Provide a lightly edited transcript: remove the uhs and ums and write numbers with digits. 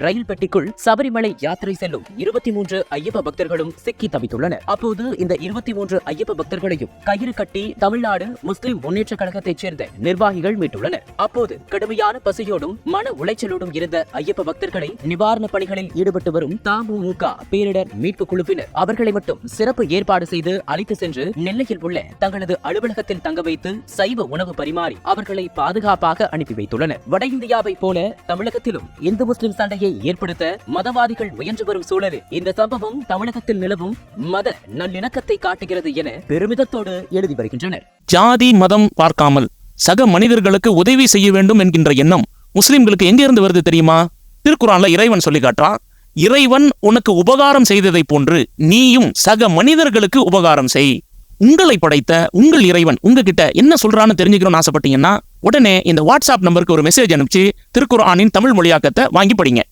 ரயில் பெட்டிக்குள் சபரிமலை யாத்திரை செல்லும் 23 ஐயப்ப பக்தர்களும் சிக்கி தவித்துள்ளனர். அப்போது இந்த 23 ஐயப்ப பக்தர்களையும் கயிறு கட்டி தமிழ்நாடு முஸ்லிம் முன்னேற்ற கழகத்தைச் சேர்ந்த நிர்வாகிகள் மீட்டுள்ளனர். அப்போது கடுமையான பசியோடும் மன உளைச்சலோடும் இருந்த ஐயப்ப பக்தர்களை நிவாரண பணிகளில் ஈடுபட்டு வரும் தமுமுக பேரிடர் மீட்பு குழுவினர் அவர்களை மட்டும் சிறப்பு ஏற்பாடு செய்து அழைத்து சென்று நெல்லையில் உள்ள தங்களது அலுவலகத்தில் தங்க வைத்து சைவ உணவு பரிமாறி அவர்களை பாதுகாப்பாக அனுப்பி வைத்துள்ளனர். வட இந்தியாவை போல தமிழகத்திலும் இந்து முஸ்லிம் சண்டையை ஏற்படுத்த மதவாதிகள் முயன்று வரும் சூழலில் இந்த சம்பவம் தமிழகத்தில் நிலவும் மத நல்லிணக்கத்தை காட்டுகிறது என பெருமிதத்தோடு எழுதி வருகின்றனர். ஜாதி மதம் பார்க்காமல் சக மனிதர்களுக்கு உதவி செய்ய வேண்டும் என்கின்ற எண்ணம் முஸ்லிம்களுக்கு எங்க இருந்து வருது தெரியுமா? திருக்குறான்ல இறைவன் சொல்லி காட்டுறான், இறைவன் உனக்கு உபகாரம் செய்ததை போன்று நீயும் சக மனிதர்களுக்கு உபகாரம் செய். உங்களை படைத்த உங்கள் இறைவன் உங்ககிட்ட என்ன சொல்றான்னு தெரிஞ்சுக்கணும்னு ஆசைப்பட்டீங்கன்னா உடனே இந்த வாட்ஸ்அப் நம்பருக்கு ஒரு மெசேஜ் அனுப்பிச்சு திருக்குர்ஆனின் தமிழ் மொழியாக்கத்தை வாங்கி படிங்க.